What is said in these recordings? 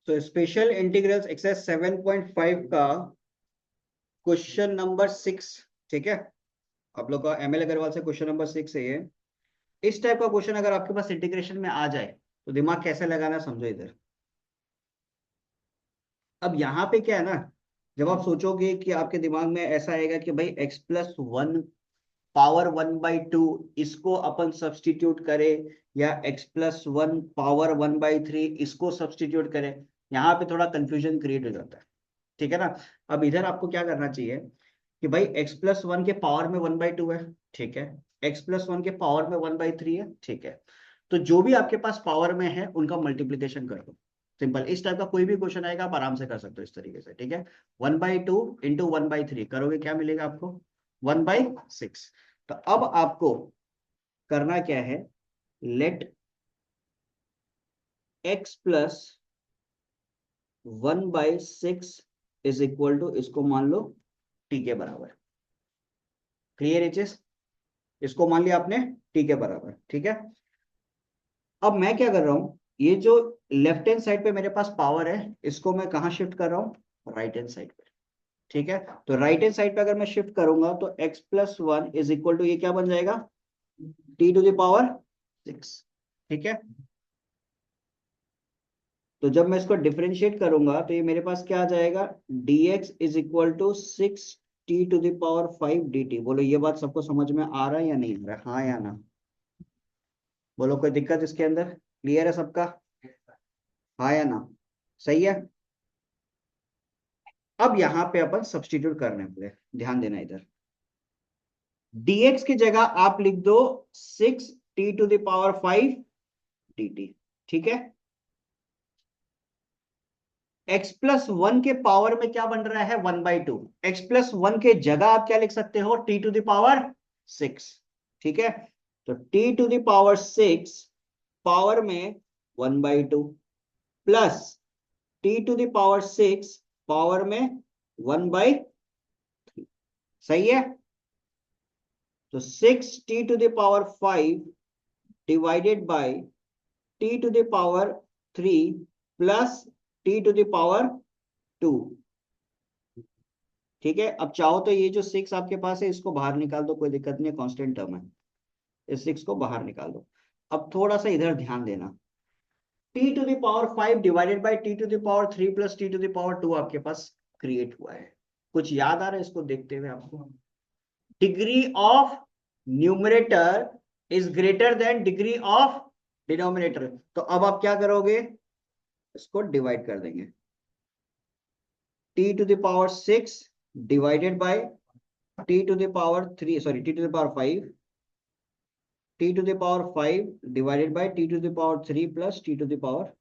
तो special integrals exercise 7.5 का question number 6, ठीक है। आप लोग का एमएल अग्रवाल से क्वेश्चन नंबर 6 है ये। इस टाइप का क्वेश्चन अगर आपके पास इंटीग्रेशन में आ जाए तो दिमाग कैसे लगाना समझो इधर। अब यहाँ पे क्या है ना, जब आप सोचोगे कि आपके दिमाग में ऐसा आएगा कि भाई x+1 पावर 1/2 इसको अपन सब्सटीट्यूट करें, या x+1 पावर 1/3 इसको सब्सटीट्यूट करें, यहाँ पे थोड़ा कंफ्यूजन क्रिएट हो जाता है, ठीक है ना। अब इधर आपको क्या करना चाहिए कि भाई x+1 के पावर में 1/2 है, ठीक है। x+1 के पावर में 1/3 है, ठीक है। तो जो भी आपके पास पावर में है उनका मल्टीप्लीकेशन कर दो। सिंपल, इस टाइप का कोई भी क्वेश्चन आएगा आप आराम से कर सकते हो इस तरीके से, ठीक है। 1/2 इंटू 1/3 करोगे क्या मिलेगा आपको? 1/6। तो अब आपको करना क्या है, late x+1/6 is equal to, इसको मान लो t के बराबर। क्लियर एचेस, इसको मान लिया आपने t के बराबर, ठीक है। अब मैं क्या कर रहा हूं, ये जो लेफ्ट हैंड साइड पे मेरे पास पावर है इसको मैं कहां शिफ्ट कर रहा हूं? राइट हैंड साइड पे, ठीक है। तो राइट हैंड साइड पे अगर मैं शिफ्ट करूंगा तो x+1 इज इक्वल टू ये क्या बन जाएगा? t⁻6, ठीक है। तो जब मैं इसको डिफरेंशिएट करूंगा तो ये मेरे पास क्या आ जाएगा? dx is equal to 6t⁻5 dt। बोलो ये बात सबको समझ में आ रहा है या नहीं आ रहा है? हाँ या ना? बोलो कोई दिक्कत इसके अंदर? क्लियर है सबका? हाँ या ना? सही है। अब यहाँ पे अपन सब्सटीट्यूट करने वाले, ध्यान देना इधर। dx की जगह आप लिख दो 6t⁻5 dt, ठीक है। x+1 के पावर में क्या बन रहा है? 1/2। x+1 के जगह आप क्या लिख सकते हो? t⁻6, ठीक है। तो t⁻6 पावर में 1/2 प्लस t⁻6 पावर में 1/3, सही है। तो 6t⁻5 divided by t⁻3 plus t⁻2, ठीक है। अब चाहो तो ये जो 6 आपके पास है इसको बाहर निकाल दो, कोई दिक्कत नहीं है, कांस्टेंट टर्म है। इस 6 को बाहर निकाल दो। अब थोड़ा सा इधर ध्यान देना, t⁻5 divided by t⁻3 plus t⁻2 आपके पास क्रिएट हुआ है। कुछ याद आ रहा है इसको देखते हुए आपको? Degree of numerator is greater than degree of denominator. तो अब आप क्या करोगे, इसको डिवाइड कर देंगे। t⁻6 divided by t⁻3, sorry t⁻5, t⁻5 divided by t⁻3 plus t⁻,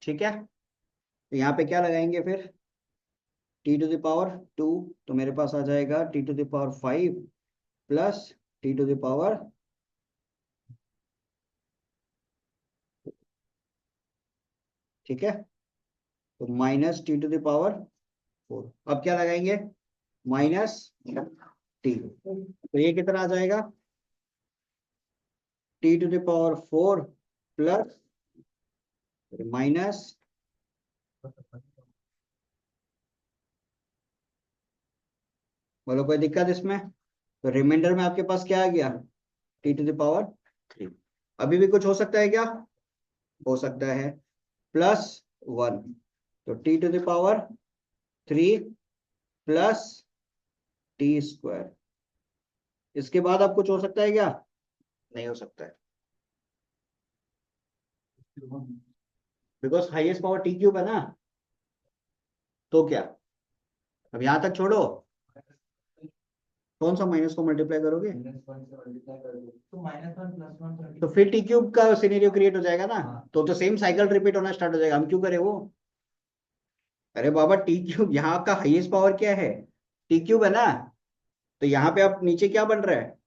ठीक है। तो यहाँ पे क्या लगाएंगे फिर? t⁻2, तो मेरे पास आ जाएगा t⁻5 प्लस t⁻, ठीक है। तो माइनस t⁻4। अब क्या लगाएंगे? माइनस t, तो ये कितना आ जाएगा? t⁻4 प्लस माइनस, बोलो कोई दिक्कत इसमें? तो रिमाइंडर में आपके पास क्या आ गया? t⁻3। अभी भी कुछ हो सकता है क्या? हो सकता है, +1। तो t⁻3 प्लस t²। इसके बाद अब कुछ हो सकता है क्या? नहीं हो सकता है, बिकॉज हाईएस्ट पावर t³ है ना। तो क्या, अब यहां तक छोड़ो, कौन सा माइनस को मल्टीप्लाई करोगे? तो फिर t³ का सिनेरियो क्रिएट हो जाएगा ना। तो सेम साइकिल रिपीट होना स्टार्ट हो जाएगा, हम क्यों करें वो? अरे बाबा t³ यहाँ का हाईएस्ट पावर क्या है? t³ है ना। तो यहाँ पे अब नीचे क्या बन रहा है?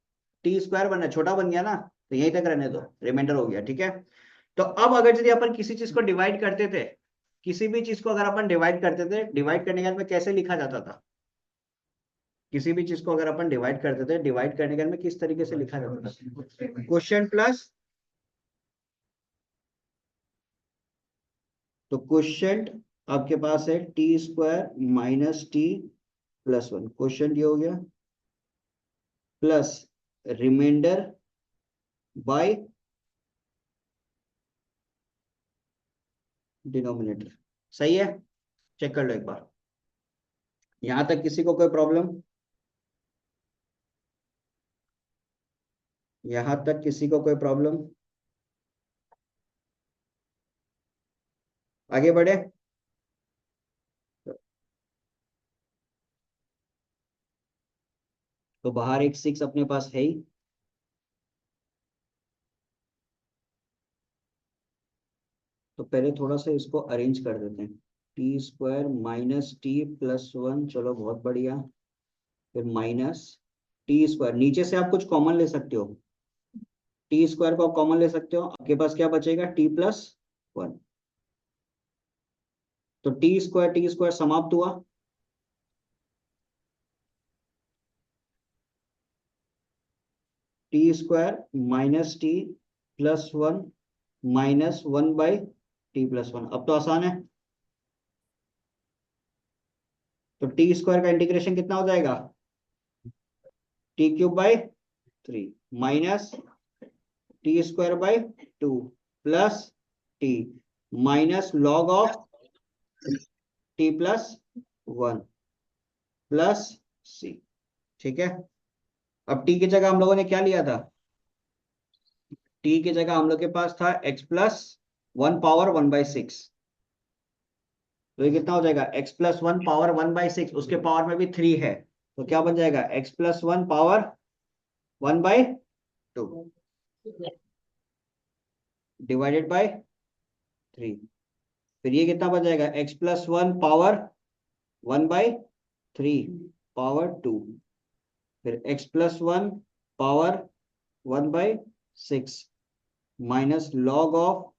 t² बन रहा है, छोटा बन गया ना। तो यहीं तक रहने दो, रिमाइंडर हो गया, ठीक है। तो अब अगर यदि अपन किसी चीज को डिवाइड करते थे, किसी भी चीज को अगर अपन डिवाइड करते थे, डिवाइड करने के बाद में कैसे लिखा जाता था? किसी भी चीज को अगर अपन डिवाइड करते थे, डिवाइड करने के बाद में किस तरीके से लिखा जाता था? क्वेश्चन प्लस तो क्वोशिएंट आपके पास है T square minus T plus one, quotient ये हो गया, प्लस रिमाइंडर बाय डिनोमिनेटर। सही है, चेक कर लो एक बार। यहां तक किसी को कोई प्रॉब्लम? यहां तक किसी को कोई प्रॉब्लम? आगे बढ़े। तो बाहर एक सिक्स अपने पास है ही, तो पहले थोड़ा सा इसको अरेंज कर देते हैं। T square minus T plus one, चलो बहुत बढ़िया। फिर माइनस टी स्क्वायर, नीचे से आप कुछ कॉमन ले सकते हो, टी स्क्वायर को आप कॉमन ले सकते हो, आपके पास क्या बचेगा, टी प्लस वन। तो टी स्क्वायर समाप्त हुआ, T square minus T plus one minus one by T plus one. अब तो आसान है। तो टी स्क्वायर का इंटीग्रेशन कितना हो जाएगा, T cube by three minus T square by two plus T minus log of T plus one plus C. ठीक है। अब टी की जगह हम लोगों ने क्या लिया था, टी की जगह हम लोग के पास था X plus one power one by six. तो ये कितना हो जाएगा, X plus one power one by six, उसके पावर में भी थ्री है, तो क्या बन जाएगा, X plus one power one by two divided by three. फिर ये कितना बन जाएगा, X plus one power one by three power two, फिर X plus one power one by six minus log of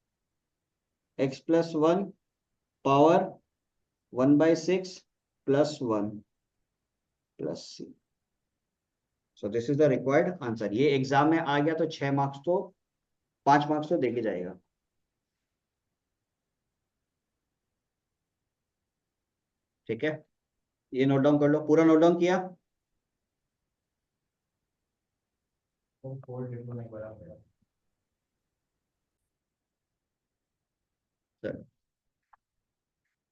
X plus one power one by six plus one plus c. So this is the required answer. ये exam में आ गया तो 6 marks तो, 5 marks तो देके जाएगा। ठीक है, ये नोट डाउन कर लो, पूरा नोट डाउन किया। चलो,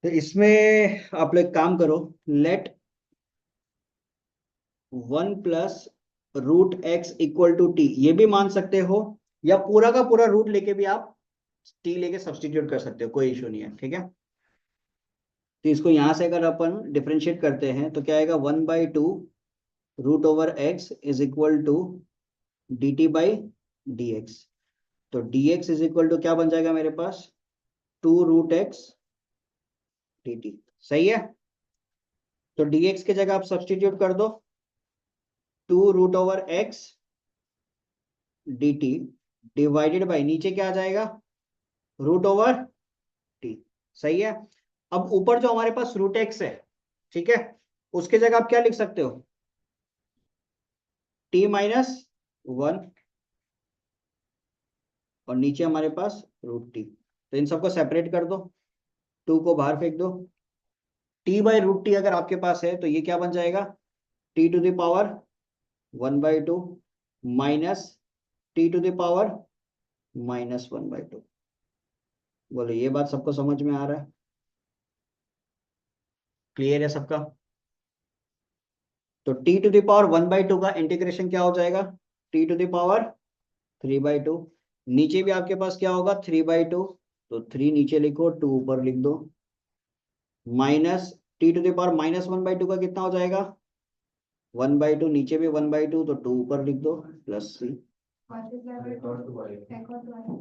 तो इसमें आप लोग एक काम करो, let one plus root x equal to t, ये भी मान सकते हो, या पूरा का पूरा रूट लेके भी आप टी लेके सब्सटीट्यूट कर सकते हो, कोई इशू नहीं है। ठीक है, तो इसको यहां से अगर अपन डिफरेंशिएट करते हैं तो क्या आएगा, one by two root over x is equal to d t by d x. तो d x is equal to क्या बन जाएगा मेरे पास, two root x d t. सही है, तो डी एक्स की जगह आप सब्सटीट्यूट कर दो, two root over x d t divided by नीचे क्या आ जाएगा, रूट ओवर टी। सही है। अब ऊपर जो हमारे पास रूट एक्स है, ठीक है, उसके जगह आप क्या लिख सकते हो, टी माइनस वन, और नीचे हमारे पास रूट टी। तो इन सबको सेपरेट कर दो, टू को बाहर फेंक दो, टी बाई रूट टी अगर आपके पास है तो ये क्या बन जाएगा, t to the power one by two minus t to the power minus one by two. बोलो ये बात सबको समझ में आ रहा है, क्लियर है सबका? तो t to the power one by two का इंटीग्रेशन क्या हो जाएगा, t to the power three by two, नीचे भी आपके पास क्या होगा, थ्री बाई टू, तो थ्री नीचे लिखो, टू ऊपर लिख दो, minus t to the power minus one by two का कितना हो जाएगा, वन बाई टू, नीचे भी वन बाई टू, तो टू ऊपर लिख दो प्लस सी।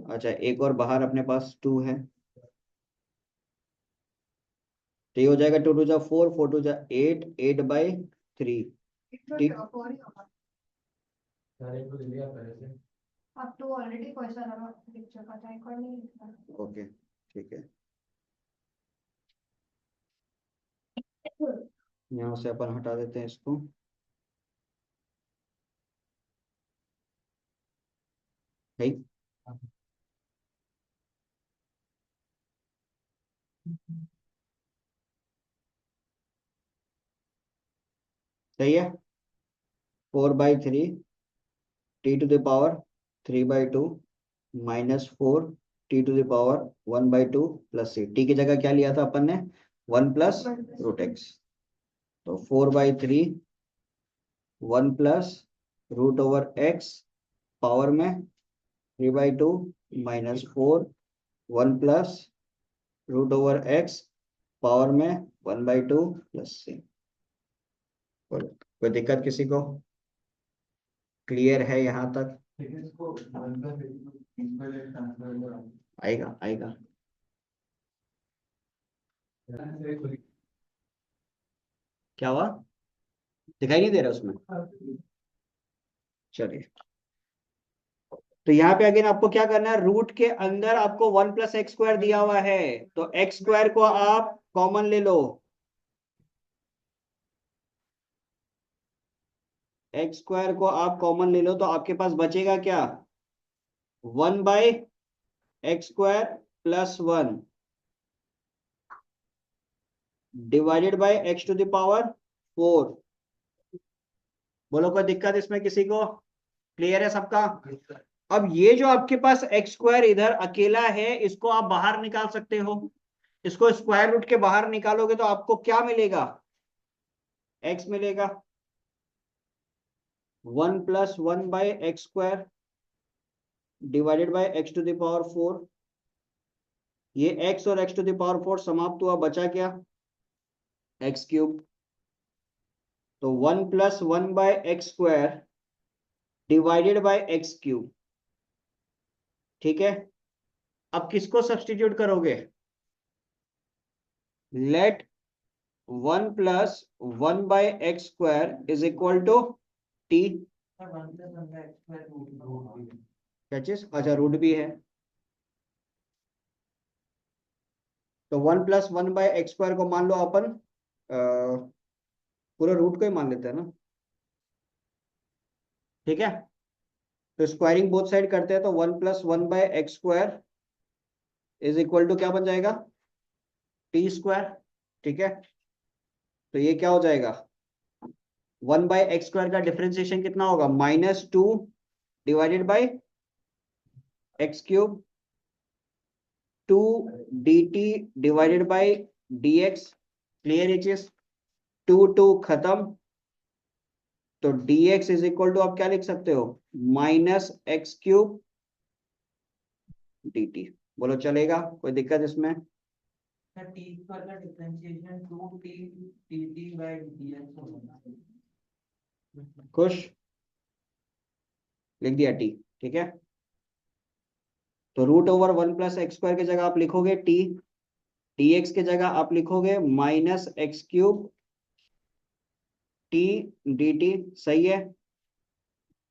अच्छा, एक और बाहर अपने पास टू है, तो ये हो जाएगा टू टू जा फोर, फोर टू जा एट, एट बाई थ्री। ठीक, ओके ठीक है, यहाँ से अपन हटा देते हैं इसको। ठीक, सही है। 4/3 t to the power 3/2 -4 t to the power 1/2 plus c. T की जगह क्या लिया था अपन ने? 1 प्लस रूट एक्स। तो 4/3 1 plus root over x power में 3/2 -4 1 plus root over x power में 1/2 प्लस सी। कोई दिक्कत किसी को? क्लियर है यहाँ तक? आएगा आएगा। क्या हुआ? दिखाई नहीं दे रहा उसमें? चलिए, तो यहाँ पे अगेन आपको क्या करना है, रूट के अंदर आपको 1 + x² दिया हुआ है, तो x² को आप कॉमन ले लो। x² को आप कॉमन ले लो तो आपके पास बचेगा क्या? 1/x² + 1 divided by x to the power 4। बोलो कोई दिक्कत इसमें किसी को? क्लियर है सबका? अब ये जो आपके पास x² इधर अकेला है, इसको आप बाहर निकाल सकते हो। इसको स्क्वायर रूट के बाहर निकालोगे तो आपको क्या मिलेगा? x मिलेगा। 1 + 1/x² divided by x to the power 4। ये x और x टू द पावर 4 समाप्त हुआ, बचा क्या? x³। तो 1 + 1/x² डिवाइडेड बाय x³। ठीक है, अब किसको सब्स्टिट्यूट करोगे? Let 1 + 1/x² is equal to t। क्या चीज? अच्छा, रूट भी है। तो 1 + 1/x² को मान लो अपन पूरा रूट को ही मान लेते हैं ना। ठीक है, तो स्क्वायरिंग बोथ साइड करते हैं, तो 1 + 1/x² इज इक्वल टू क्या बन जाएगा? t²। ठीक है, तो ये क्या हो जाएगा? 1/x² का डिफरेंशिएशन कितना होगा? -2 divided by x³। 2 dt divided by dx। Clear है चीज? 2 खत्म, तो dx इज इक्वल टू आप क्या लिख सकते हो? -x³ dt। बोलो चलेगा? कोई दिक्कत इसमें? t² का differentiation 2t dt bye dx होगा। खुश? लिख दिया t। ठीक है, तो √1 + x² की जगह आप लिखोगे t, dx की जगह आप लिखोगे -x³ t dt। सही है,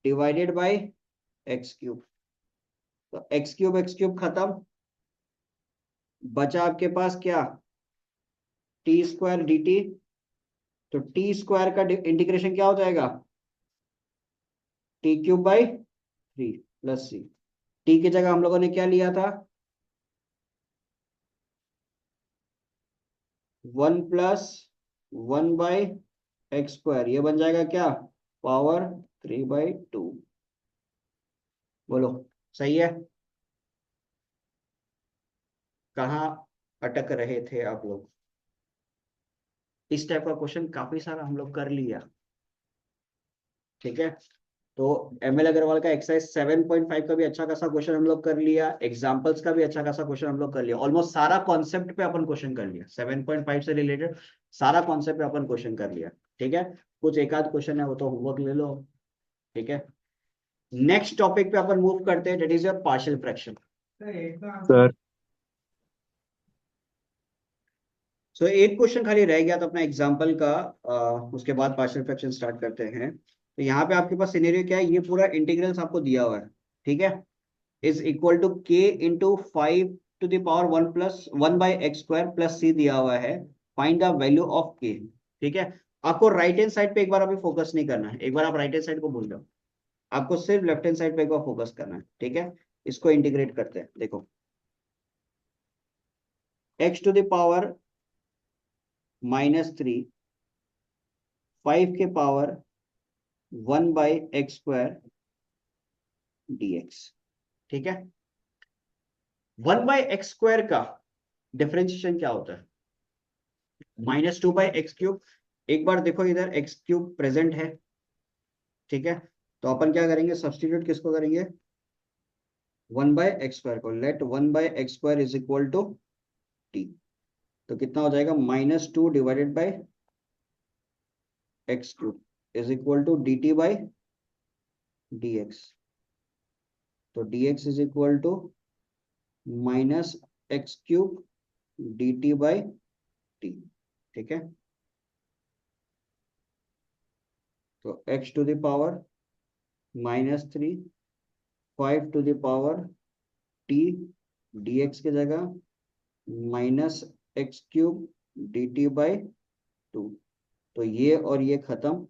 डिवाइडेड बाय x³। तो x³ खत्म, बचा आपके पास क्या? t² dt। तो t² का इंटीग्रेशन क्या हो जाएगा? t³/3 plus c। t की जगह हम लोगों ने क्या लिया था? 1 + 1/x², ये बन जाएगा क्या? पावर 3/2। बोलो सही है? कहाँ अटक रहे थे आप लोग? इस टाइप का क्वेश्चन काफी सारा हम लोग कर लिया। ठीक है, तो एमएल अग्रवाल का एक्सरसाइज 7.5 का भी अच्छा खासा क्वेश्चन हम लोग कर लिया, एग्जांपल्स का भी अच्छा खासा क्वेश्चन हम लोग कर लिया, ऑलमोस्ट सारा कॉन्सेप्ट पे अपन क्वेश्चन कर लिया, 7.5 से रिलेटेड सारा कॉन्सेप्ट पे अपन क्वेश्चन कर लिया। ठीक है, कुछ एक आध क्वेश्चन है वो तो होमवर्क ले लो। ठीक है, नेक्स्ट टॉपिक पे अपन मूव करते हैं, that is your partial fraction. Sir so एक क्वेश्चन खाली रह गया तो अपना एग्जाम्पल का, उसके बाद पार्शियल फ्रैक्शन स्टार्ट करते हैं। तो यहाँ पे आपके पास सिनेरियो क्या है, ये पूरा इंटीग्रल्स आपको दिया हुआ है। ठीक है, is equal to k into 5 to the power 1 + 1/x² plus c दिया हुआ है। Find the value of k। ठीक है, आपको राइट हैंड साइड पे एक बार अभी फोकस नहीं करना है, एक बार आप राइट हैंड साइड को भूल जाओ, आपको सिर्फ लेफ्ट हैंड साइड पे एक बार फोकस करना है। ठीक है, इसको इंटीग्रेट करते हैं। देखो, x टू द पावर -3 5 के पावर 1/x² dx। ठीक है, 1/x² का डिफरेंशिएशन क्या होता है? -2/x³। एक बार देखो इधर x³ प्रेजेंट है, ठीक है, तो अपन क्या करेंगे, सब्स्टिट्यूट किसको करेंगे, 1/x² को। Let 1/x² is equal to t। तो कितना हो जाएगा, -2 divided by x³ is equal to dt/dx। तो dx is equal to -x³ dt/t। ठीक है, तो x to the power -3, 5 to the power t dx की जगह -x³ dt/2। तो ये और ये खत्म,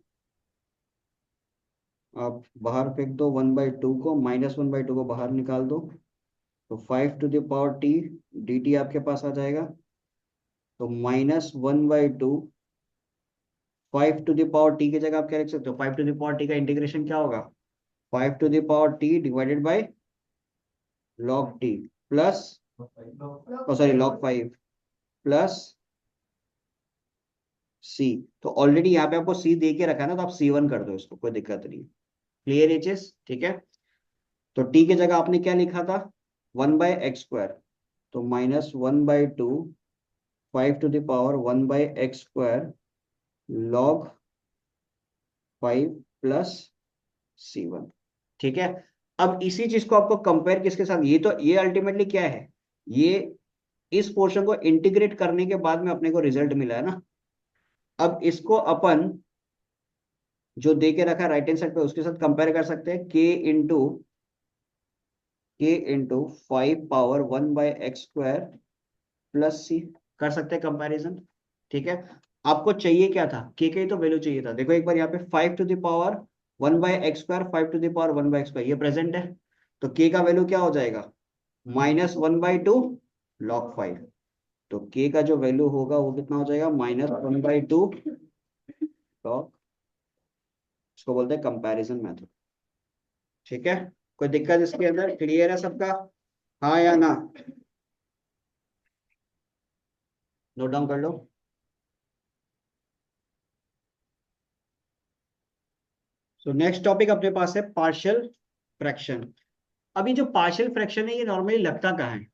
आप बाहर फेंक दो 1/2 को, -1/2 को बाहर निकाल दो, तो 5 to the power t dt आपके पास आ जाएगा। तो -1/2, 5 टू द पावर t की जगह आप क्या लिख सकते हो, 5 टू द पावर t का इंटीग्रेशन क्या होगा, 5 to the power t divided by log t plus, sorry log 5 plus c। तो ऑलरेडी यहाँ पे आपको c दे के रखा है ना, तो आप c1 कर दो इसको, कोई दिक्कत नहीं। क्लियर एचेस, ठीक है। तो t की जगह आपने क्या लिखा था, 1/x², तो -1/2, 5 to the power 1/x² log 5 plus c1। ठीक है, अब इसी चीज को आपको कंपेयर किसके साथ, ये तो ये अल्टीमेटली क्या है, ये इस पोर्शन को इंटीग्रेट करने के बाद में अपने को रिजल्ट मिला है ना। अब इसको अपन जो दे के रखा है राइट हैंड साइड पे उसके साथ कंपेयर कर सकते हैं, k into 5 power 1/x² plus c, कर सकते हैं कंपैरिजन। ठीक है, आपको चाहिए क्या था, k का ही तो वैल्यू चाहिए था। देखो एक बार यहाँ पे 5 to the power 1/x², 5 to the power 1/x², ये प्रेजेंट है, तो k का वैल्यू क्या हो जाएगा, -1/2 log 5। तो k का जो वैल्यू होगा वो कितना हो जाएगा, -1/2 log, इसको बोलते हैं कंपैरिजन मेथड। ठीक है, कोई दिक्कत इसके अंदर, क्लियर है सबका, हाँ या ना, नोट डाउन कर लो। सो नेक्स्ट टॉपिक अपने पास है पार्शियल फ्रैक्शन। अभी जो पार्शियल फ्रैक्शन है ये नॉर्मली लगता कहाँ है,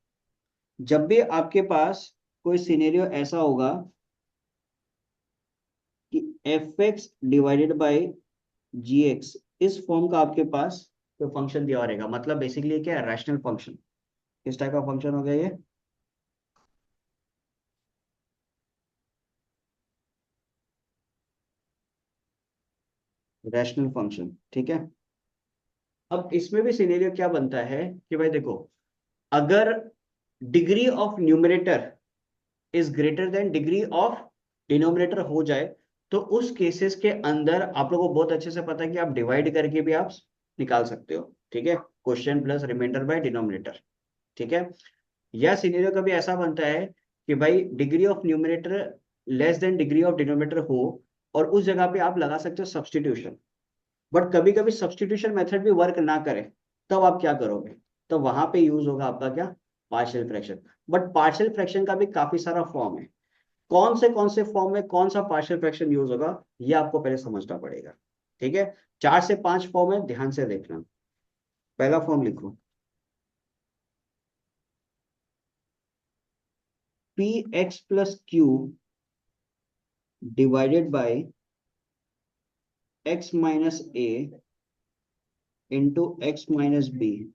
जब भी आपके पास कोई सिनेरियो ऐसा होगा कि fx डिवाइडेड बाय gx, इस फॉर्म का आपके पास कोई फंक्शन दिया रहेगा, मतलब बेसिकली क्या है, रैशनल फंक्शन। किस टाइप का फंक्शन हो गया ये, रैशनल फंक्शन। ठीक है, अब इसमें भी सिनेरियो क्या बनता है कि भाई देखो, अगर degree of numerator is greater than degree of denominator हो जाए, तो उस केसेस के अंदर आप लोगों को बहुत अच्छे से पता है कि आप डिवाइड करके भी आप निकाल सकते हो। ठीक है, question plus reminder by denominator. ठीक है, या सिनेरियो कभी ऐसा बनता है कि भाई degree of numerator less than degree of denominator हो, और उस जगह पे आप लगा सकते हो सब्सटीट्यूशन। बट कभी कभी सब्सटीट्यूशन मेथड भी वर्क ना करे, तब आप क्या करोगे, तो वहां पे यूज होगा आपका क्या, partial fraction. But partial fraction का भी काफी सारा फॉर्म है, कौन से फॉर्म में कौन सा पार्शियल फ्रैक्शन यूज होगा, ये आपको पहले समझना पड़ेगा। ठीक है, 4 से 5 फॉर्म है, ध्यान से देखना। पहला फॉर्म लिखो, p x plus q divided by x minus a into x minus b.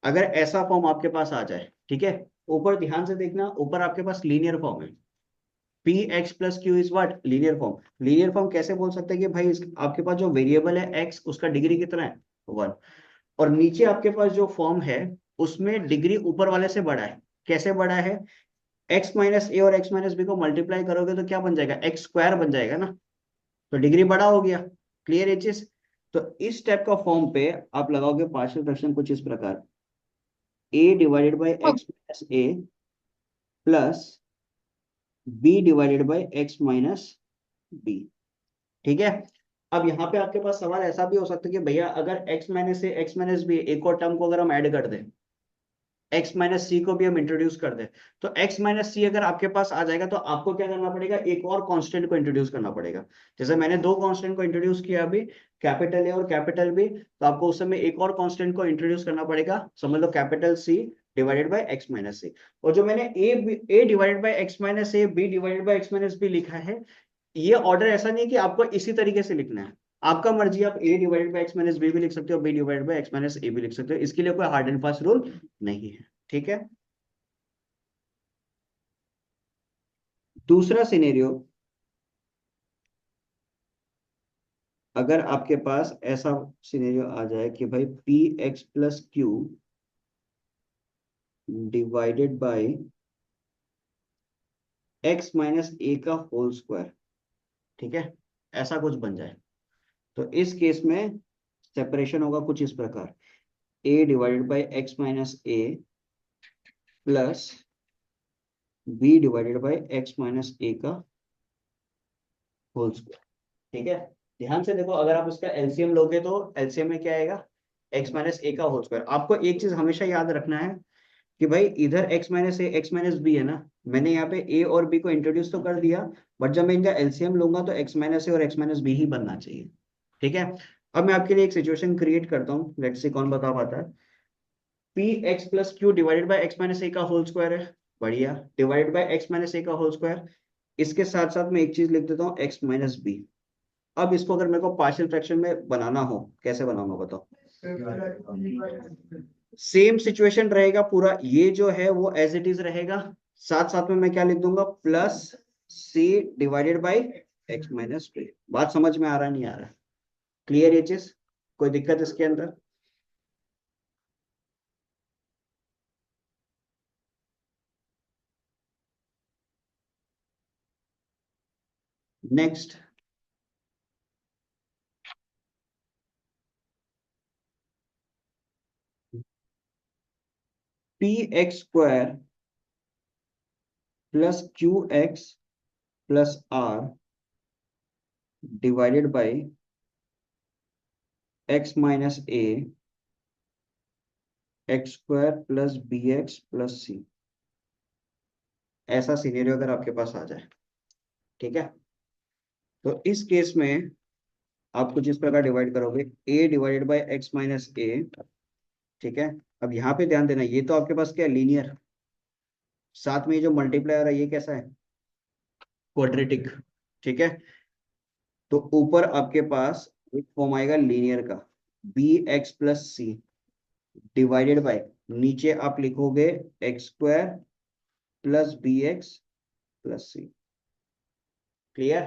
अगर ऐसा फॉर्म आपके पास आ जाए, ठीक है, ऊपर ध्यान से देखना, ऊपर आपके पास लीनियर फॉर्म है, p x plus Q is what, linear form. Linear form कैसे बोल सकते हैं कि भाई आपके पास जो वेरिएबल है एक्स, उसका डिग्री कितना है, 1, और नीचे आपके पास जो फॉर्म है उसमें डिग्री ऊपर वाले से बड़ा है। कैसे बड़ा है, एक्स माइनस ए और एक्स माइनस बी को मल्टीप्लाई करोगे तो क्या बन जाएगा, x² बन जाएगा ना, तो डिग्री बड़ा हो गया। क्लियर है चीज, तो इस टाइप का फॉर्म पे आप लगाओगे पार्शियल फ्रैक्शन कुछ इस प्रकार, a divided by x minus a plus b divided by x minus b. ठीक है। अब यहाँ पे आपके पास सवाल ऐसा भी हो सकता है कि भैया अगर x minus a x minus B एक और टर्म को अगर हम ऐड कर दें, x माइनस सी को भी हम इंट्रोड्यूस कर दें, तो x माइनस सी अगर आपके पास आ जाएगा तो आपको क्या करना पड़ेगा, एक और कांस्टेंट को इंट्रोड्यूस करना पड़ेगा। जैसे मैंने दो कांस्टेंट को इंट्रोड्यूस किया अभी, कैपिटल ए और कैपिटल बी, तो आपको उस समय एक और कांस्टेंट को इंट्रोड्यूस करना पड़ेगा, समझ लो capital C divided by x minus c. और जो मैंने a divided by x minus a, b divided by x minus b लिखा है, ये ऑर्डर ऐसा नहीं है कि आपको इसी तरीके से लिखना है, आपका मर्जी, आप a divided by x minus b भी लिख सकते हो, b divided by x minus a भी लिख सकते हो, इसके लिए कोई हार्ड एंड फास्ट रूल नहीं है। ठीक है। दूसरा सिनेरियो, अगर आपके पास ऐसा सिनेरियो आ जाए कि भाई p x plus q divided by x minus a का होल स्क्वायर, ठीक है, ऐसा कुछ बन जाए, तो इस केस में सेपरेशन होगा कुछ इस प्रकार, a divided by x minus a plus b divided by x minus a का होल स्क्वायर। ठीक है। ध्यान से देखो, अगर आप इसका एलसीएम लोगे तो एलसीएम में क्या आएगा, x माइनस ए का होल स्क्वायर। आपको एक चीज हमेशा याद रखना है कि भाई इधर x minus a x minus B है ना, मैंने यहाँ पे a और b को इंट्रोड्यूस तो कर दिया, बट जब मैं इनका एलसीएम लूंगा तो x माइनस ए और x माइनस बी ही बनना चाहिए। ठीक है। अब मैं आपके लिए एक सिचुएशन क्रिएट करता हूँ, लेट्स सी कौन बता पाता है। P x plus q divided by x minus a का होल स्क्वायर है, बढ़िया, divided by x minus a का होल स्क्वायर। इसके साथ साथ मैं एक चीज लिख देता हूँ, एक्स माइनस बी। अब इसको अगर मेरे को पार्शियल फ्रैक्शन में बनाना हो, कैसे बनाऊंगा बताओ। सेम सिचुएशन रहेगा पूरा, ये जो है वो एज इट इज रहेगा, साथ साथ में मैं क्या लिख दूंगा, plus c divided by x minus b. बात समझ में आ रहा है नहीं आ रहा है, क्लियर ये चीज, कोई दिक्कत इसके अंदर। Next, p x square plus q x plus r divided by x minus a x square plus b x plus c, ऐसा सिनेरियो अगर आपके पास आ जाए, ठीक है, तो इस केस में आप कुछ इस प्रकार डिवाइड करोगे, a divided by x minus a. ठीक है। अब यहाँ पे ध्यान देना, ये तो आपके पास क्या है, लीनियर, साथ में ये जो मल्टीप्लायर है ये कैसा है, क्वाड्रेटिक। ठीक है। तो ऊपर आपके पास एक फॉर्म आएगा लीनियर का, b x plus c divided by, नीचे आप लिखोगे x square plus b x plus c. Clear.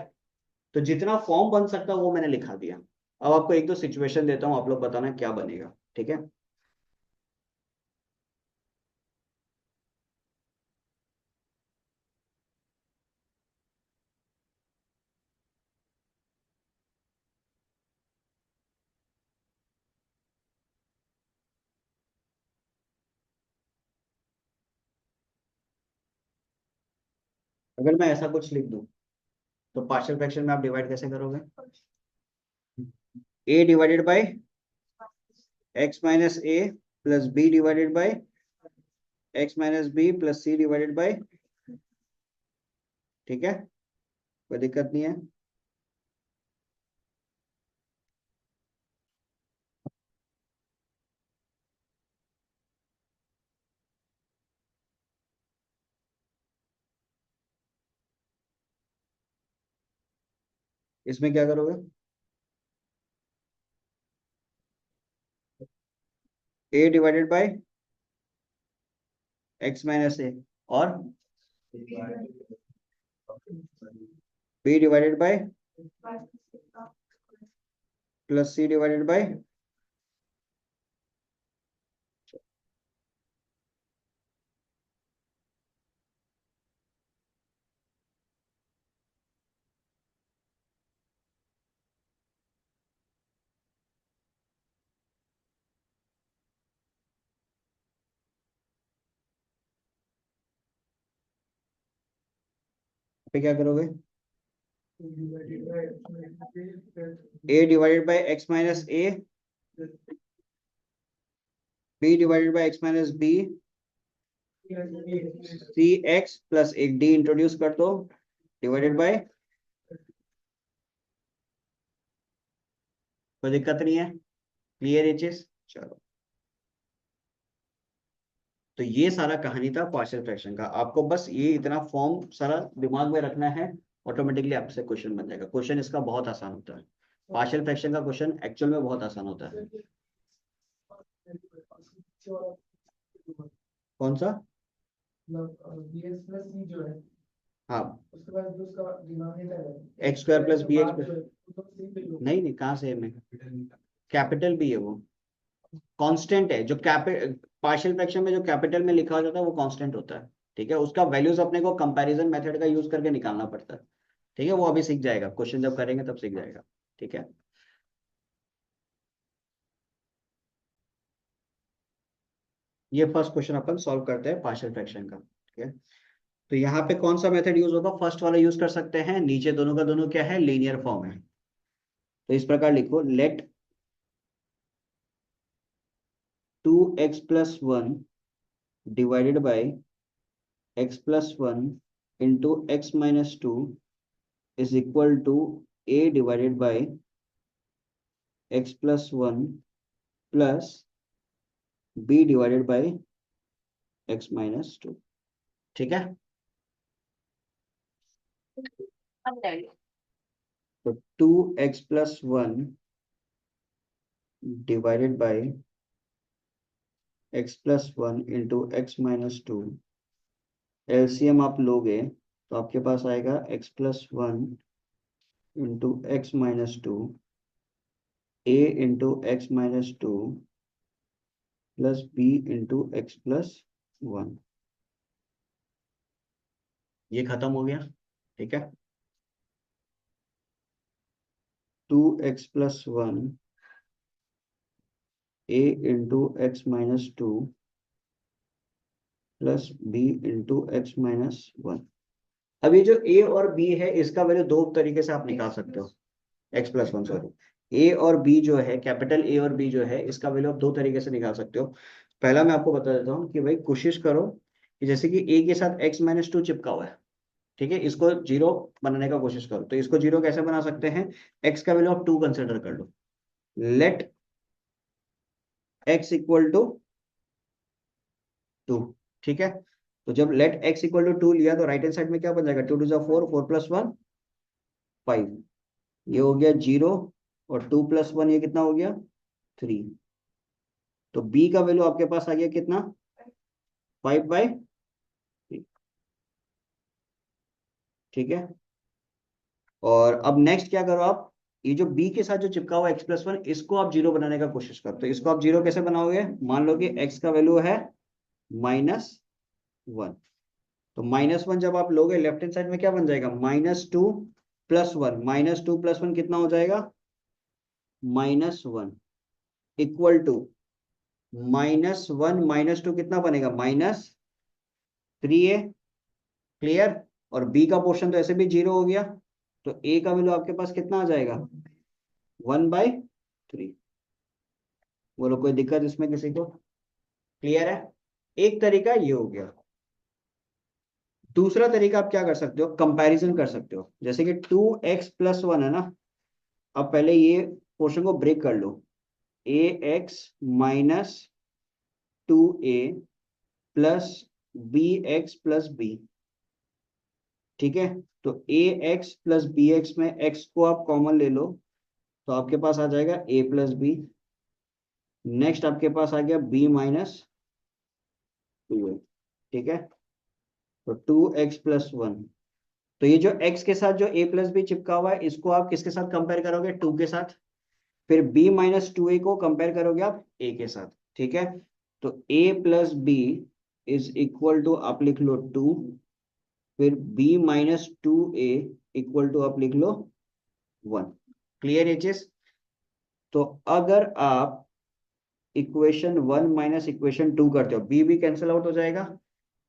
तो जितना फॉर्म बन सकता है वो मैंने लिखा दिया। अब आपको एक दो सिचुएशन देता हूं, आप लोग बताना क्या बनेगा। ठीक है। अगर मैं ऐसा कुछ लिख दूं, तो पार्शियल फ्रैक्शन में आप डिवाइड कैसे करोगे, a divided by x minus a plus b divided by x minus b plus c divided by, ठीक है, कोई दिक्कत नहीं है। इसमें क्या करोगे, a divided by x minus a और b divided by plus c divided by, पे क्या करोगे, a divided by x minus a, b divided by x minus b, c x plus एक d इंट्रोड्यूस कर दो डिवाइडेड बाय, कोई दिक्कत नहीं है, क्लियर ये चीज। चलो, तो ये सारा कहानी था पार्शियल फ्रैक्शन का। आपको बस ये इतना फॉर्म सारा दिमाग में रखना है, ऑटोमेटिकली आपसे क्वेश्चन बन जाएगा। क्वेश्चन इसका बहुत आसान होता है, पार्शियल फ्रैक्शन का क्वेश्चन एक्चुअल में बहुत आसान होता है। कौन सा? हाँ, उसके बाद जो उसका डिनोमिनेटर है x square plus b x, नहीं नहीं कहाँ से है, मैं कैपिटल भी है वो, कांस्टेंट है। जो पार्शियल फ्रैक्शन में जो कैपिटल में लिखा हो जाता है वो कांस्टेंट होता है, ठीक है। उसका वैल्यूज अपने को कंपैरिजन मेथड का यूज करके निकालना पड़ता है, ठीक है। वो अभी सीख जाएगा, क्वेश्चन जब करेंगे तब सीख जाएगा, ठीक है। ये फर्स्ट क्वेश्चन अपन सॉल्व करते हैं पार्शियल फ्रैक्शन का, ठीक है। तो यहाँ पे कौन सा मेथड यूज होगा? फर्स्ट वाला यूज कर सकते हैं। नीचे दोनों का दोनों क्या है, लीनियर फॉर्म है। तो इस प्रकार लिखो, let 2x+1 divided by x+1 into x-2 is equal to a divided by x+1 plus b divided by x-2, ठीक है। तो 2x+1 divided by x+1 into x-2, LCM आप लोगे तो आपके पास आएगा x+1 into x-2, a into x-2 plus b into x+1। ये खत्म हो गया, ठीक है। 2x+1 a into x-2 plus b into x-1। अब ये जो a और b है इसका वैल्यू दो तरीके से आप निकाल सकते हो। x+1 सॉरी, a और b जो है, कैपिटल A और B जो है, इसका वैल्यू आप दो तरीके से निकाल सकते हो। पहला मैं आपको बता देता हूँ कि भाई कोशिश करो कि जैसे कि a के साथ x-2 चिपका हुआ है, ठीक है, इसको जीरो बनाने का कोशिश करो। तो इसको जीरो कैसे बना सकते हैं? x का वैल्यू आप 2 कंसिडर कर लो, लेट x इक्वल टू 2, ठीक है। तो जब लेट x इक्वल टू 2 लिया तो राइट हैंड साइड में क्या बन जाएगा? 2 टू 4, 4 प्लस 1 5, ये हो गया 0, और 2 प्लस 1 ये कितना हो गया? 3। तो b का वैल्यू आपके पास आ गया कितना? 5/3, ठीक है। और अब नेक्स्ट क्या करो आप, ये जो b के साथ जो चिपका हुआ x+1 इसको आप जीरो बनाने का कोशिश करो। तो इसको आप जीरो कैसे बनाओगे? मान लो कि x का वैल्यू है -1, तो -1 जब आप लोगे लेफ्ट हैंड साइड में क्या बन जाएगा? -2 प्लस 1, -2 प्लस 1 कितना हो जाएगा? -1 इक्वल टू -1 -2 कितना बनेगा? -3a, clear. और b का पोर्शन तो ऐसे भी जीरो हो गया, तो a का वैल्यू आपके पास कितना आ जाएगा? 1/3। बोलो कोई दिक्कत इसमें किसी को? क्लियर है? एक तरीका ये हो गया। दूसरा तरीका आप क्या कर सकते हो? कंपैरिजन कर सकते हो। जैसे कि 2x+1 है ना, अब पहले ये पोर्शन को ब्रेक कर लो, ax-2a प्लस bx+b, ठीक है। तो ax प्लस bx में x को आप कॉमन ले लो, तो आपके पास आ जाएगा a+b। नेक्स्ट आपके पास आ गया b-2a, ठीक है। तो 2x+1, तो ये जो x के साथ जो a+b चिपका हुआ है इसको आप किसके साथ कंपेयर करोगे? 2 के साथ। फिर b-2a को कंपेयर करोगे आप a के साथ, ठीक है। तो a+b इज इक्वल टू आप लिख लो 2, फिर b-2a इक्वल टू आप लिख लो 1। क्लियर है चीज? तो अगर आप इक्वेशन 1 माइनस इक्वेशन 2 करते हो, b भी कैंसिल आउट हो जाएगा,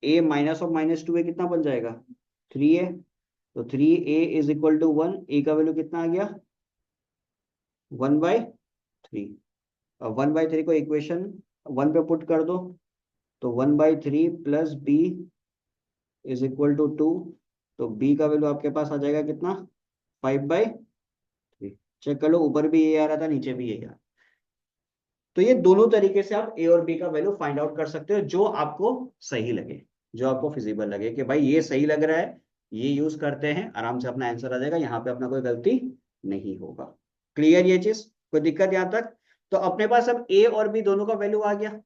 a माइनस ऑफ -2a कितना बन जाएगा? 3a। तो 3a is equal to 1, a का वैल्यू कितना आ गया 1/3। अब 1/3 को इक्वेशन 1 पे पुट कर दो, तो 1/3 plus b is equal to 2। तो b का वैल्यू आपके पास आ जाएगा कितना 5/3। चेक कर लो, ऊपर भी ये आ रहा था, नीचे भी ये आ रहा। तो ये दोनों तरीके से आप a और b का वैल्यू फाइंड आउट कर सकते हो, जो आपको सही लगे, जो आपको फिजिबल लगे कि भाई ये सही लग रहा है, ये यूज करते हैं, आराम से अपना आंसर आ जाएगा, यहाँ पे अपना कोई गलती नहीं होगा। क्लियर ये चीज, कोई दिक्कत यहाँ तक? तो अपने पास अब a और b दोनों का वैल्यू आ गया।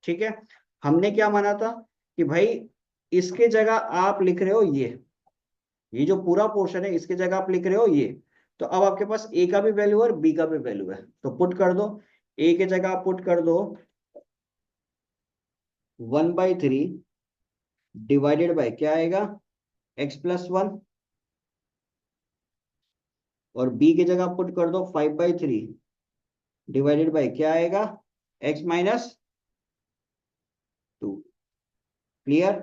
ठीक है, हमने क्या माना था कि भाई इसके जगह आप लिख रहे हो ये जो पूरा पोर्शन है इसके जगह आप लिख रहे हो ये। तो अब आपके पास ए का भी वैल्यू है और बी का भी वैल्यू है, तो पुट कर दो। ए के जगह आप पुट कर दो 1/3 डिवाइडेड बाय क्या आएगा x+1, और बी की जगह पुट कर दो 5/3 डिवाइडेड बाय क्या आएगा x-2। क्लियर?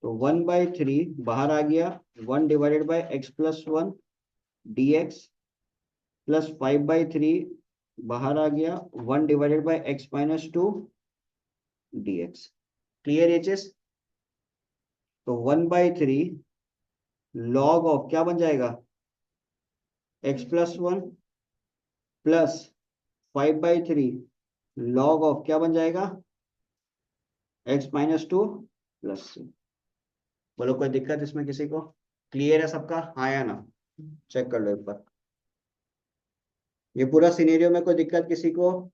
तो 1/3 बाहर आ गया, 1 divided by x+1 dx plus 5/3 बाहर आ गया, 1 divided by x-2 dx। Clear ये चीज? तो 1/3 लॉग ऑफ क्या बन जाएगा x+1 प्लस 5/3 लॉग ऑफ क्या बन जाएगा x-2 प्लस c। बोलो कोई दिक्कत इसमें किसी को? क्लियर है सबका, हाँ या ना? चेक कर लो एक बार, ये पूरा सिनेरियो में कोई दिक्कत किसी को?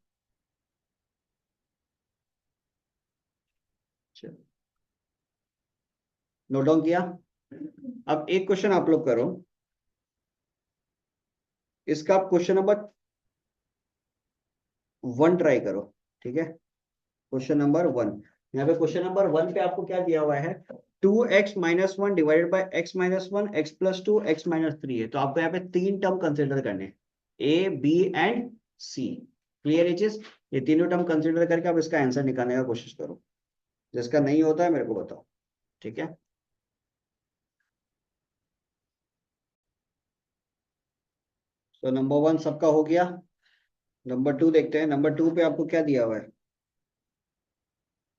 नोट डाउन किया? अब एक क्वेश्चन आप लोग करो, इसका आप क्वेश्चन नंबर 1 ट्राई करो। ठीक है, क्वेश्चन नंबर 1, यहाँ पे क्वेश्चन नंबर 1 पे आपको क्या दिया हुआ है 2x-1 divided by x-1 x+2 x-3 है। तो आपको यहाँ पे 3 टर्म कंसिडर करने हैं, a b and c। Clear है चीज? ये तीनों टर्म कंसिडर करके आप इसका आंसर निकालने का कोशिश करो, जिसका नहीं होता है मेरे को बताओ। ठीक है, तो नंबर 1 सबका हो गया। नंबर 2 देखते हैं, नंबर 2 पे आपको क्या दिया हुआ है,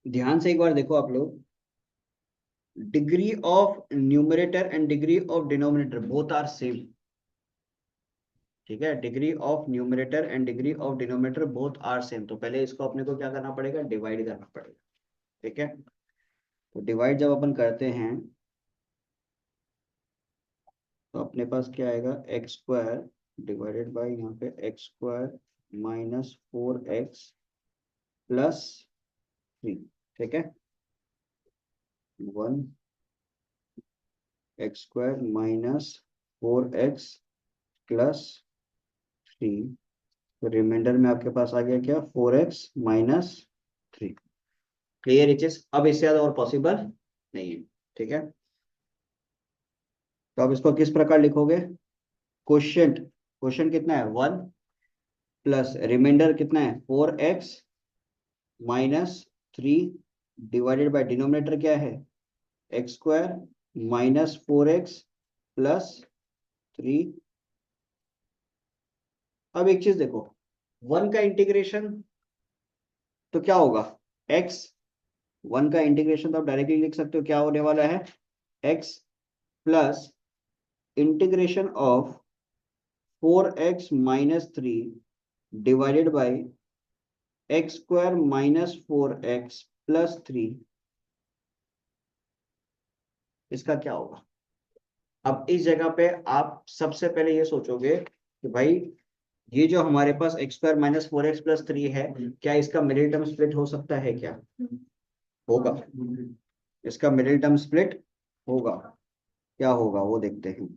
ध्यान से एक बार देखो आप लोग। Degree of numerator and degree of denominator both are same. ठीक है, degree of numerator and degree of denominator both are same. तो पहले इसको अपने को क्या करना पड़ेगा, डिवाइड करना पड़ेगा। ठीक है, तो डिवाइड जब अपन करते हैं तो अपने पास क्या आएगा x² डिवाइडेड बाई यहाँ पे x² माइनस 4x प्लस 3। ठीक है, 1x² माइनस 4x प्लस 3। तो रिमाइंडर में आपके पास आ गया क्या 4x माइनस 3। क्लियर इचेस? अब इससे ज्यादा और पॉसिबल नहीं है। ठीक है, तो अब इसको किस प्रकार लिखोगे, क्वोशिएंट, क्वोशिएंट कितना है 1 प्लस रिमाइंडर कितना है 4x minus 3 divided by denominator क्या है x² माइनस 4x प्लस 3। अब एक चीज देखो, 1 का इंटीग्रेशन तो क्या होगा x, 1 का इंटीग्रेशन तो आप डायरेक्टली लिख सकते हो, क्या होने वाला है x plus integration of 4x minus 3 divided by x² minus 4x plus 3। इसका क्या होगा? अब इस जगह पे आप सबसे पहले ये सोचोगे कि भाई ये जो हमारे पास x² माइनस 4x प्लस 3 है, क्या इसका मिडिल टर्म स्प्लिट हो सकता है क्या? होगा, इसका मिडिल टर्म स्प्लिट होगा। क्या होगा वो देखते हैं।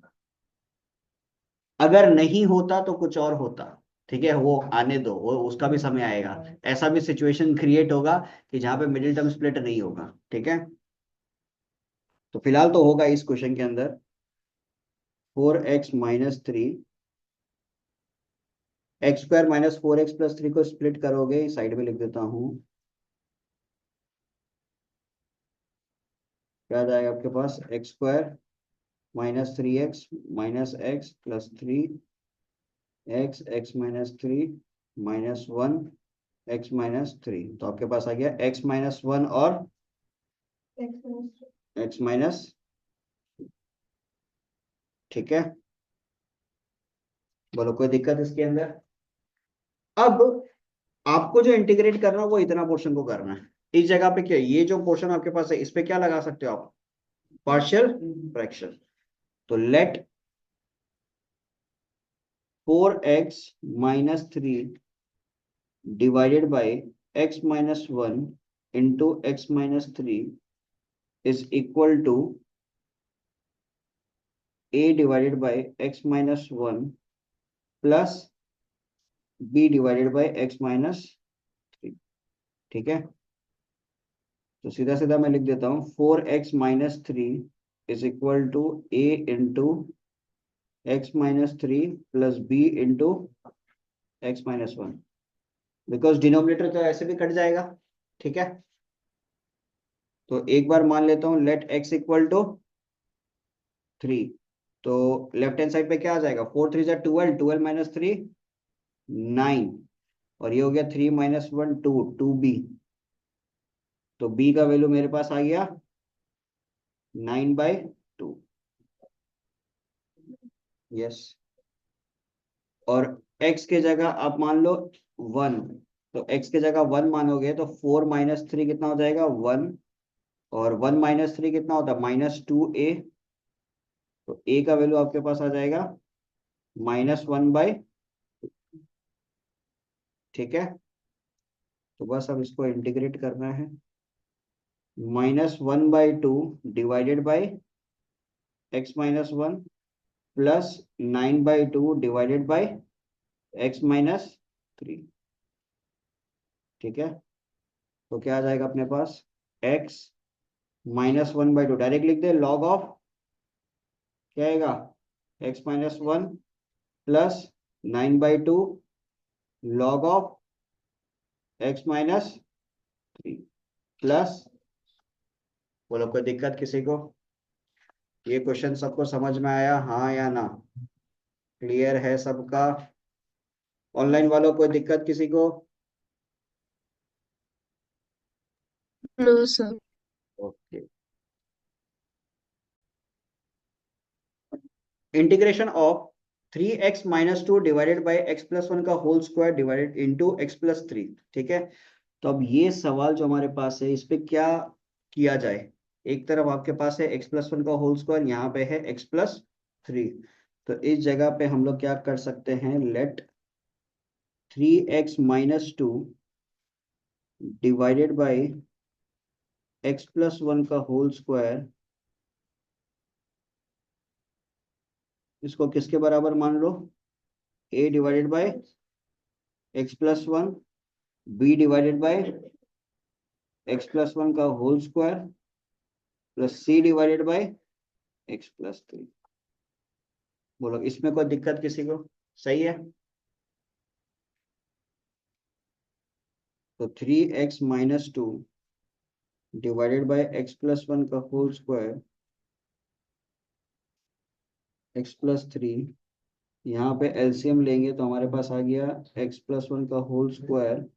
अगर नहीं होता तो कुछ और होता। ठीक है, वो आने दो, वो उसका भी समय आएगा, ऐसा भी सिचुएशन क्रिएट होगा कि जहां पे मिडिल टर्म स्प्लिट नहीं होगा। ठीक है, तो फिलहाल तो होगा इस क्वेश्चन के अंदर 4x minus 3, x² minus 4x plus 3 को स्प्लिट करोगे, साइड में लिख देता हूं क्या आ जाएगा आपके पास, x square minus 3x minus x plus 3x, x minus 3 minus 1, x minus 3। तो आपके पास आ गया x माइनस 1 और x माइनस, ठीक है। बोलो कोई दिक्कत इसके अंदर? अब आपको जो इंटीग्रेट करना है वो इतना पोर्शन को करना है। इस जगह पे क्या, ये जो पोर्शन आपके पास है इस पे क्या लगा सकते हो आप, पार्शियल फ्रैक्शन। तो let 4x minus 3 divided by x minus 1 into x minus 3 is equal to a divided by x minus 1 plus b divided by x minus 3, ठीक है। तो सीधा सीधा मैं लिख देता हूँ 4x minus 3 is equal to a into x minus 3 plus b into x minus 1, because denominator तो ऐसे भी कट जाएगा, ठीक है। तो एक बार मान लेता हूँ लेट x इक्वल टू 3। तो लेफ्ट हैंड साइड पे क्या आ जाएगा, 4 3 12, 12 माइनस 3 9, और ये हो गया 3 माइनस 1 2, 2b। तो b का वैल्यू मेरे पास आ गया 9/2, यस। और x के जगह आप मान लो 1, तो x के जगह 1 मानोगे तो 4 माइनस 3 कितना हो जाएगा 1, और 1 माइनस 3 कितना होता है -2a। तो a का वैल्यू आपके पास आ जाएगा -1/, ठीक है। तो बस अब इसको इंटीग्रेट करना है, -1/2 divided by x minus 1 plus 9/2 divided by x minus 3, ठीक है। तो क्या आ जाएगा अपने पास, x -1/2 डायरेक्ट लिख दे, लॉग ऑफ क्या आएगा, x minus 1 plus 9/2 log of x minus 3 plus, बोलो कोई दिक्कत किसी को? ये क्वेश्चन सबको समझ में आया, हाँ या ना? क्लियर है सबका? ऑनलाइन वालों कोई दिक्कत किसी को? No sir. Okay. Integration of 3x minus 2 divided by x plus 1 का whole square divided into x plus 3, ठीक है। तो अब ये सवाल जो हमारे पास है इस पे क्या किया जाए, एक तरफ आपके पास है एक्स प्लस 1 का होल स्क्वायर, यहाँ पे है एक्स प्लस 3। तो इस जगह पे हम लोग क्या कर सकते हैं, let 3x minus 2 divided by x plus 1 का होल स्क्वायर, इसको किसके बराबर मान लो, a divided by x plus 1, b divided by x plus 1 का whole square plus c divided by x plus 3। बोलो इसमें कोई दिक्कत किसी को? सही है। तो 3x minus 2 divided by x plus 1 का होल स्क्वायर एक्स प्लस 3, यहाँ पे एलसीएम लेंगे तो हमारे पास आ गया एक्स प्लस 1 का होल स्क्वायर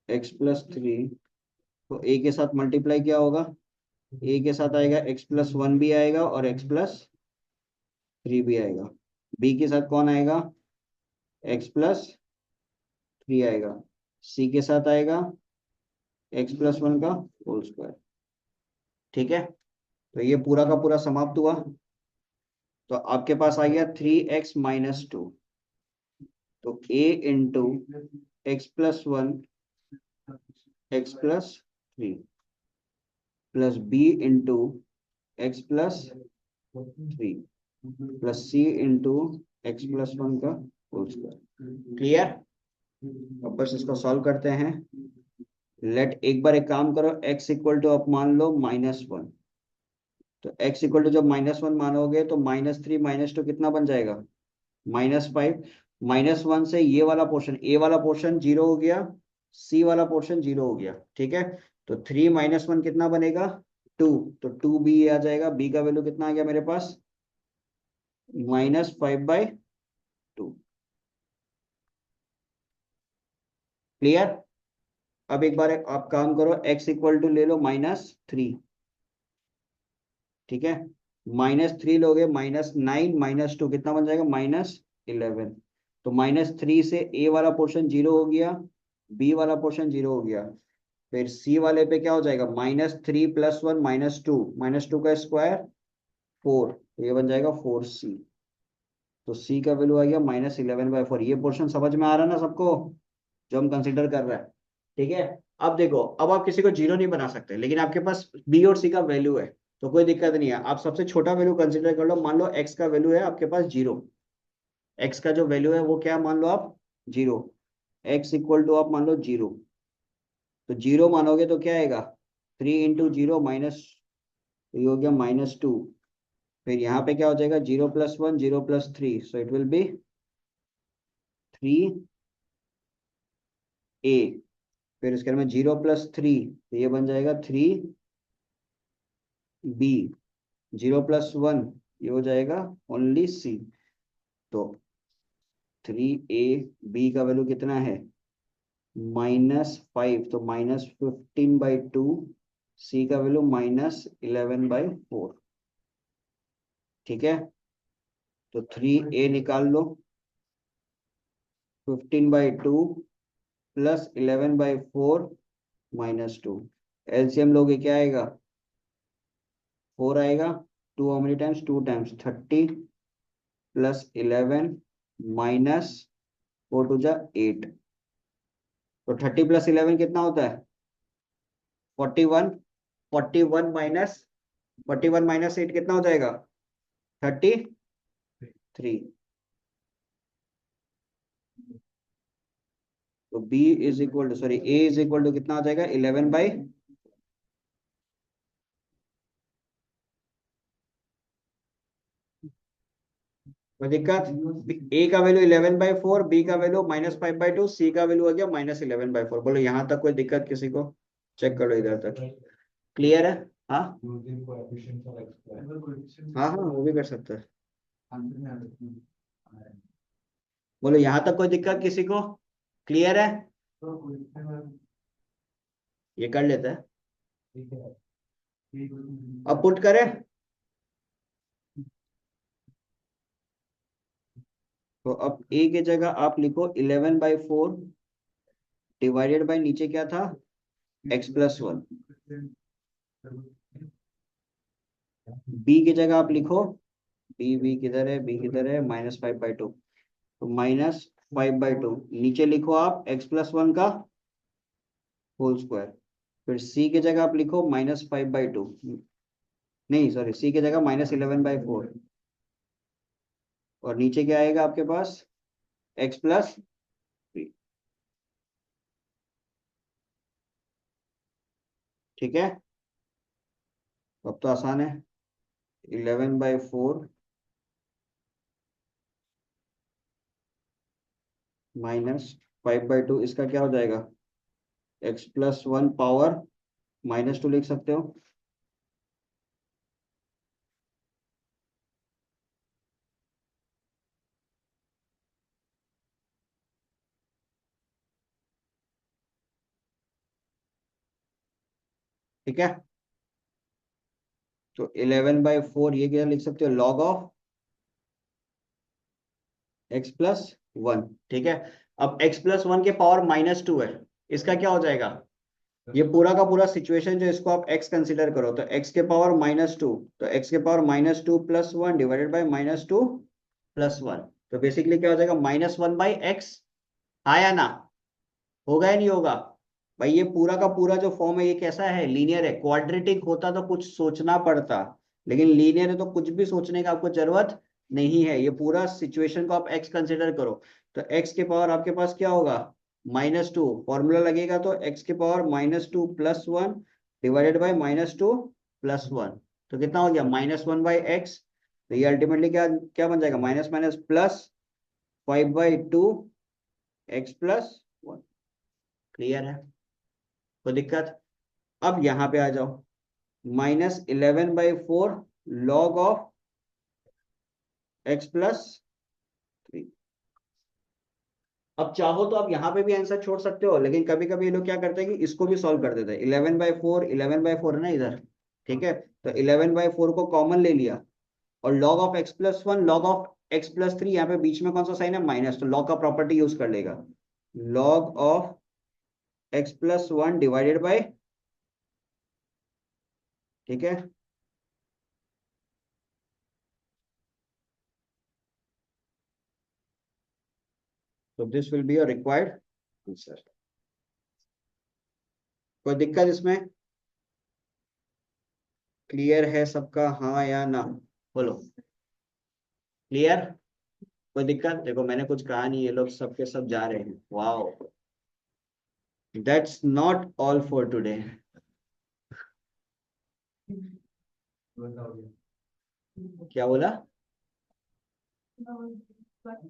एक्स प्लस 3। तो a के साथ मल्टीप्लाई क्या होगा, a के साथ आएगा एक्स प्लस 1 भी आएगा और एक्स प्लस 3 भी आएगा। b के साथ कौन आएगा, एक्स प्लस 3 आएगा। c के साथ आएगा एक्स प्लस 1 का होल स्क्वायर, ठीक है। तो ये पूरा का पूरा समाप्त हुआ। तो आपके पास आ गया 3x माइनस 2, तो a into x plus 1 x plus 3 plus b into x plus 3 plus c into x plus 1 का होल स्क्वायर। क्लियर? अब बस इसको सॉल्व करते हैं। लेट एक बार एक काम करो, x इक्वल टू आप मान लो -1। तो x इक्वल टू जब -1 मानोगे तो -3 -2 कितना बन जाएगा, -5। -1 से ये वाला पोर्शन, a वाला पोर्शन 0 हो गया, c वाला पोर्शन 0 हो गया, ठीक है। तो 3 - 1 कितना बनेगा टू, तो 2b आ जाएगा, b का वैल्यू कितना आ गया मेरे पास, -5/2। क्लियर। अब एक बार आप काम करो, x इक्वल टू ले लो -3, ठीक है, -3 लोगे, -9 -2 कितना बन जाएगा, -11। तो -3 से a वाला पोर्शन 0 हो गया, b वाला पोर्शन 0 हो गया, फिर c वाले पे क्या हो जाएगा, -3 + 1 -2, -2 का स्क्वायर 4, तो ये बन जाएगा 4c। तो c का वैल्यू आ गया -11/4। ये पोर्शन समझ में आ रहा है ना सबको, जो हम कंसिडर कर रहे हैं, ठीक है। अब देखो, अब आप किसी को जीरो नहीं बना सकते, लेकिन आपके पास बी और सी का वैल्यू है, तो कोई दिक्कत नहीं है। आप सबसे छोटा वैल्यू कंसिडर कर लो, मान लो एक्स का वैल्यू है आपके पास 0, एक्स का जो वैल्यू है वो क्या मान लो आप, 0, एक्स इक्वल टू आप मान लो 0। तो 0 मानोगे तो क्या आएगा, 3 × 0 माइनस, ये हो गया -2। फिर यहाँ पे क्या हो जाएगा, 0 + 1 0 + 3, so it will be 3a। फिर इसके में 0 + 3, तो ये बन जाएगा 3b। 0 + 1 ये हो जाएगा ओनली c। तो 3ab का वैल्यू कितना है, -5, तो -15/2, c का वैल्यू -11/4, ठीक है। तो 3a निकाल लो, 15/2 + 11/4 -2, एलसीएम लोगे क्या आएगा, 4 आएगा। 2 हाउ मेनी टाइम्स, 2 टाइम्स 30 + 11 -4 × 8, तो 30 + 11 कितना होता है, 41। 41 - 8 कितना हो जाएगा, 33। तो b is equal to, sorry, a is equal to कितना आ जाएगा, 11/, कोई दिक्कत, a का वैल्यू 11/4, b का वैल्यू -5/2, c का वैल्यू आ गया -11/4। बोलो यहाँ तक कोई दिक्कत किसी को, चेक करो इधर तक, क्लियर है। हाँ हाँ, हाँ वो भी कर सकते हैं। बोलो यहाँ तक कोई दिक्कत किसी को, क्लियर है, ये कर लेते हैं। अब पुट करें, तो अब a की जगह आप लिखो 11/4 डिवाइडेड बाय, नीचे क्या था, x+1। b की जगह आप लिखो, b किधर है, b किधर है, -5/2, तो -5/2, नीचे लिखो आप x+1 का होल स्क्वायर। फिर c की जगह आप लिखो -5/2, नहीं सॉरी, c की जगह -11/4, और नीचे क्या आएगा आपके पास, x+3, ठीक है। अब तो आसान है, 11/4 -5/2, इसका क्या हो जाएगा, x+1 पावर -2 लिख सकते हो, ठीक है। तो 11/4 ये क्या लिख सकते हो, log ऑफ x+1, ठीक है। अब x+1 के पावर -2 है, इसका क्या हो जाएगा, ये पूरा का पूरा सिचुएशन जो, इसको आप x कंसिडर करो, तो x के पावर -2, तो x के पावर -2 + 1 डिवाइडेड बाय -2 + 1, तो बेसिकली क्या हो जाएगा, -1/x, आया ना, होगा या नहीं होगा। भाई ये पूरा का पूरा जो फॉर्म है ये कैसा है, लीनियर है। क्वाड्रेटिक होता तो कुछ सोचना पड़ता, लेकिन लीनियर है तो कुछ भी सोचने का आपको जरूरत नहीं है। ये पूरा सिचुएशन को आप x कंसिडर करो, तो x के पावर आपके पास क्या होगा, -2, फॉर्मूला लगेगा तो x के पावर -2 + 1 डिवाइडेड बाय -2 + 1, तो कितना हो गया, -1/x। तो ये अल्टीमेटली क्या क्या बन जाएगा, minus minus plus 5/2 x+1। Clear है, कोई दिक्कत। अब यहाँ पे आ जाओ, माइनस 11/4 log ऑफ x+3। अब चाहो तो आप यहाँ पे भी आंसर छोड़ सकते हो, लेकिन कभी कभी ये लोग क्या करते हैं कि इसको भी सॉल्व कर देते हैं। 11/4 है ना इधर, ठीक है, तो 11/4 को कॉमन ले लिया, और log of x+1 log of x+3, यहाँ पे बीच में कौन सा साइन है, माइनस, तो log का प्रॉपर्टी यूज कर लेगा, log of x+1 divided by, ठीक है, तो this will be your required answer. कोई दिक्कत इसमें? क्लियर है सबका, हाँ या ना, बोलो। क्लियर? कोई दिक्कत? देखो मैंने कुछ कहा नहीं, ये लोग सबके सब जा रहे हैं, wow. That's not all for today. क्या बोला?